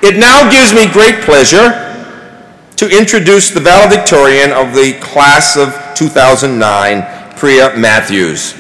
It now gives me great pleasure to introduce the valedictorian of the class of 2009, Priya Mathews.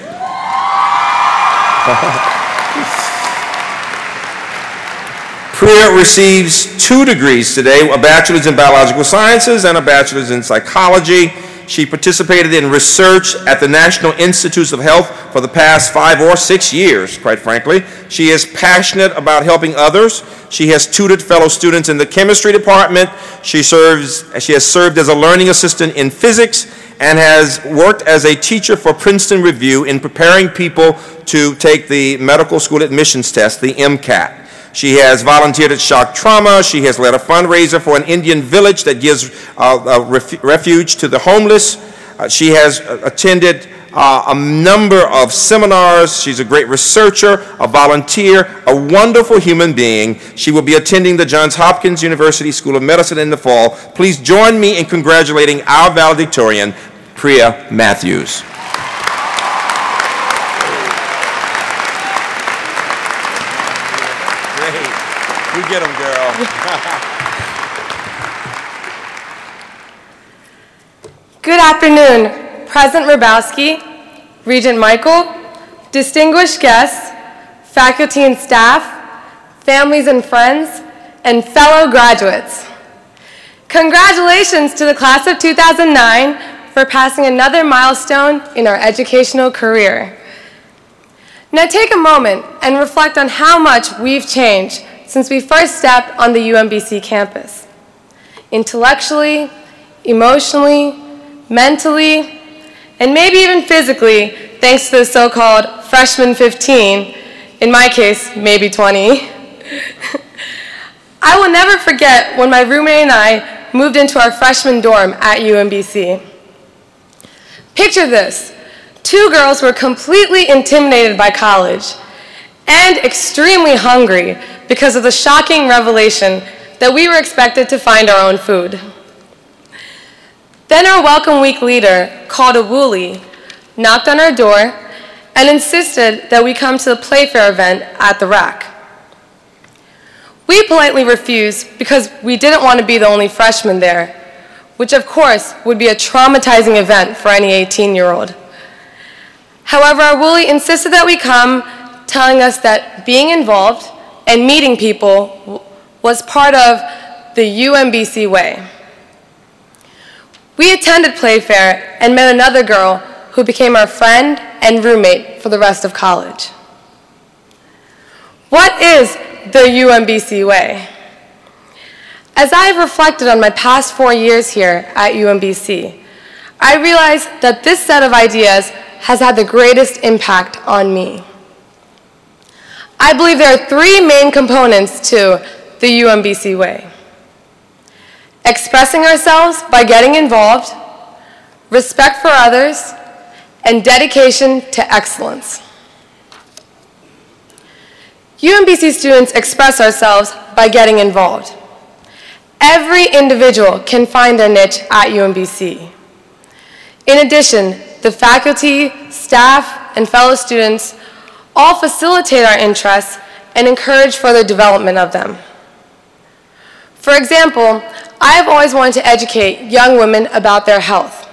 Priya receives 2 degrees today, a bachelor's in biological sciences and a bachelor's in psychology. She participated in research at the National Institutes of Health for the past 5 or 6 years, quite frankly. She is passionate about helping others. She has tutored fellow students in the chemistry department. She has served as a learning assistant in physics and has worked as a teacher for Princeton Review in preparing people to take the medical school admissions test, the MCAT. She has volunteered at shock trauma. She has led a fundraiser for an Indian village that gives refuge to the homeless. She has attended a number of seminars. She's a great researcher, a volunteer, a wonderful human being. She will be attending the Johns Hopkins University School of Medicine in the fall. Please join me in congratulating our valedictorian, Priya Mathews. You get them, girl. Good afternoon, President Rabowski, Regent Michael, distinguished guests, faculty and staff, families and friends, and fellow graduates. Congratulations to the class of 2009 for passing another milestone in our educational career. Now take a moment and reflect on how much we've changed since we first stepped on the UMBC campus. Intellectually, emotionally, mentally, and maybe even physically, thanks to the so-called freshman 15, in my case, maybe 20. I will never forget when my roommate and I moved into our freshman dorm at UMBC. Picture this. 2 girls were completely intimidated by college and extremely hungry because of the shocking revelation that we were expected to find our own food. Then our Welcome Week leader, called a Wooly, knocked on our door and insisted that we come to the Playfair event at the rack. We politely refused because we didn't want to be the only freshmen there, which of course would be a traumatizing event for any 18-year-old. However, our Wooly insisted that we come, telling us that being involved and meeting people was part of the UMBC way. We attended Playfair and met another girl who became our friend and roommate for the rest of college. What is the UMBC way? As I have reflected on my past 4 years here at UMBC, I realize that this set of ideas has had the greatest impact on me. I believe there are 3 main components to the UMBC way: expressing ourselves by getting involved, respect for others, and dedication to excellence. UMBC students express ourselves by getting involved. Every individual can find their niche at UMBC. In addition, the faculty, staff, and fellow students all facilitate our interests and encourage further development of them. For example, I have always wanted to educate young women about their health.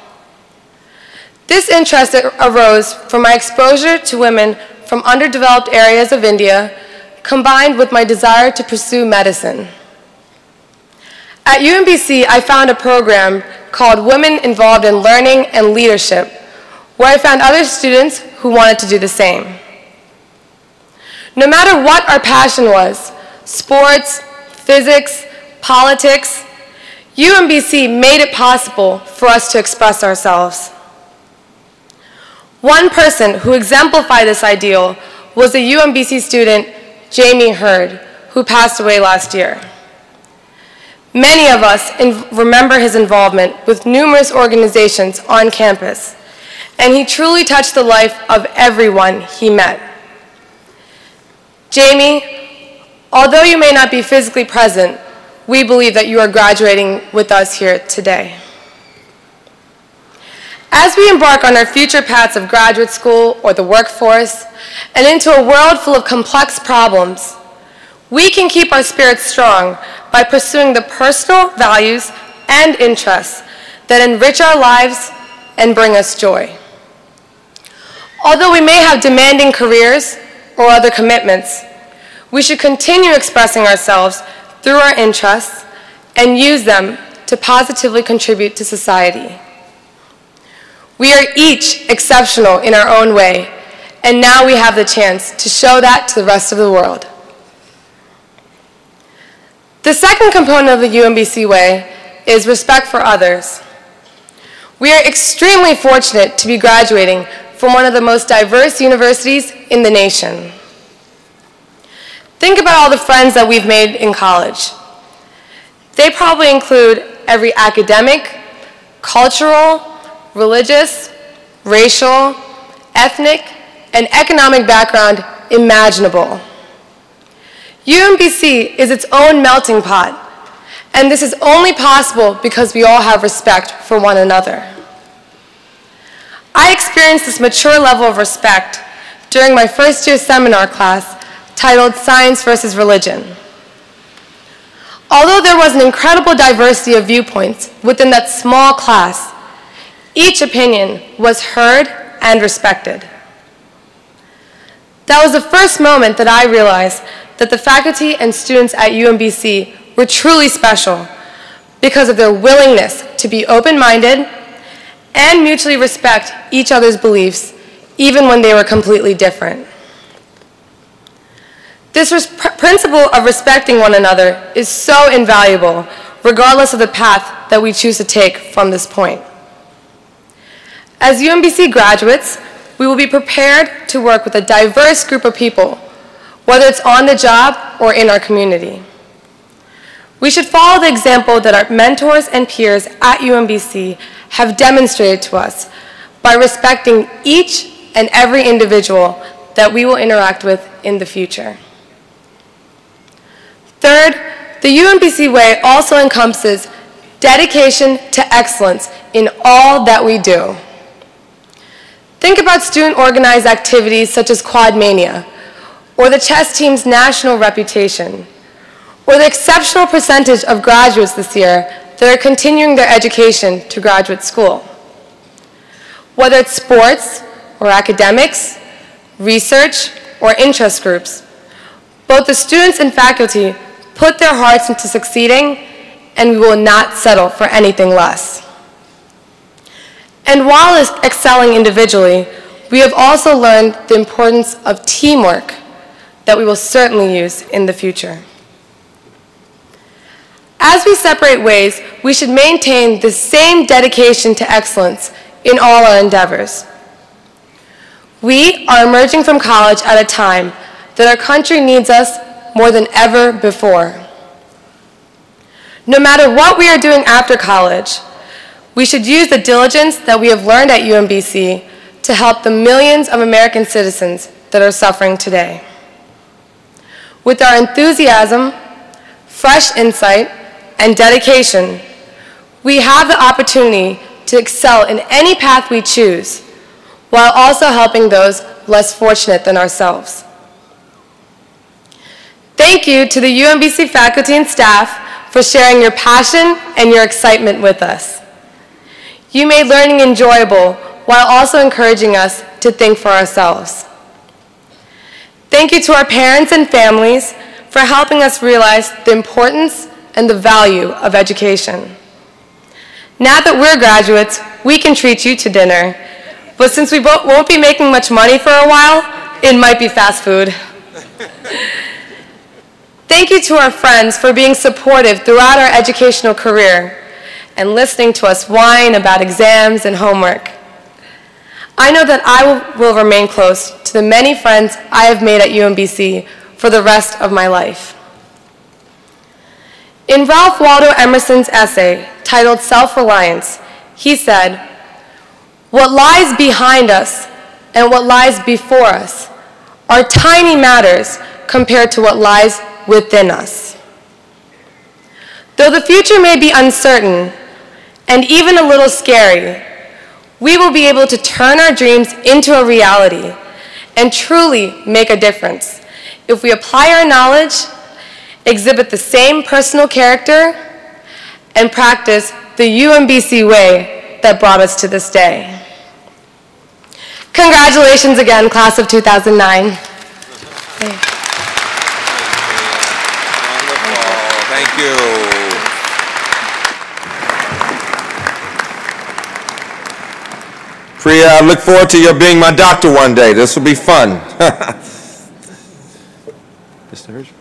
This interest arose from my exposure to women from underdeveloped areas of India, combined with my desire to pursue medicine. At UMBC, I found a program called Women Involved in Learning and Leadership, where I found other students who wanted to do the same. No matter what our passion was, sports, physics, politics, UMBC made it possible for us to express ourselves. One person who exemplified this ideal was a UMBC student, Jamie Hurd, who passed away last year. Many of us remember his involvement with numerous organizations on campus, and he truly touched the life of everyone he met. Jamie, although you may not be physically present, we believe that you are graduating with us here today. As we embark on our future paths of graduate school or the workforce, and into a world full of complex problems, We can keep our spirits strong by pursuing the personal values and interests that enrich our lives and bring us joy. Although we may have demanding careers or other commitments, we should continue expressing ourselves through our interests and use them to positively contribute to society. We are each exceptional in our own way, and now we have the chance to show that to the rest of the world. The second component of the UMBC way is respect for others. We are extremely fortunate to be graduating from one of the most diverse universities in the nation. Think about all the friends that we've made in college. They probably include every academic, cultural, religious, racial, ethnic, and economic background imaginable. UMBC is its own melting pot, and this is only possible because we all have respect for one another. I experienced this mature level of respect during my first year seminar class titled Science versus Religion. Although there was an incredible diversity of viewpoints within that small class, each opinion was heard and respected. That was the first moment that I realized that the faculty and students at UMBC were truly special because of their willingness to be open-minded and mutually respect each other's beliefs, even when they were completely different. This principle of respecting one another is so invaluable, regardless of the path that we choose to take from this point. As UMBC graduates, we will be prepared to work with a diverse group of people, whether it's on the job or in our community. We should follow the example that our mentors and peers at UMBC have demonstrated to us by respecting each and every individual that we will interact with in the future. Third, the UMBC way also encompasses dedication to excellence in all that we do. Think about student-organized activities such as Quad Mania, or the chess team's national reputation, or the exceptional percentage of graduates this year that are continuing their education to graduate school. Whether it's sports or academics, research, or interest groups, both the students and faculty put their hearts into succeeding, and we will not settle for anything less. And while excelling individually, we have also learned the importance of teamwork that we will certainly use in the future. As we separate ways, we should maintain the same dedication to excellence in all our endeavors. We are emerging from college at a time that our country needs us more than ever before. No matter what we are doing after college, we should use the diligence that we have learned at UMBC to help the millions of American citizens that are suffering today. With our enthusiasm, fresh insight, and dedication, we have the opportunity to excel in any path we choose, while also helping those less fortunate than ourselves. Thank you to the UMBC faculty and staff for sharing your passion and your excitement with us. You made learning enjoyable while also encouraging us to think for ourselves. Thank you to our parents and families for helping us realize the importance and the value of education. Now that we're graduates, we can treat you to dinner, but since we won't be making much money for a while, it might be fast food. Thank you to our friends for being supportive throughout our educational career and listening to us whine about exams and homework. I know that I will remain close to the many friends I have made at UMBC for the rest of my life. In Ralph Waldo Emerson's essay titled Self-Reliance, he said, "What lies behind us and what lies before us are tiny matters compared to what lies within us." Though the future may be uncertain and even a little scary, we will be able to turn our dreams into a reality and truly make a difference if we apply our knowledge exhibit the same personal character, and practice the UMBC way that brought us to this day. Congratulations again, class of 2009. Wonderful. Thank you. Priya, I look forward to your being my doctor one day. This will be fun. Mr. Hirsch?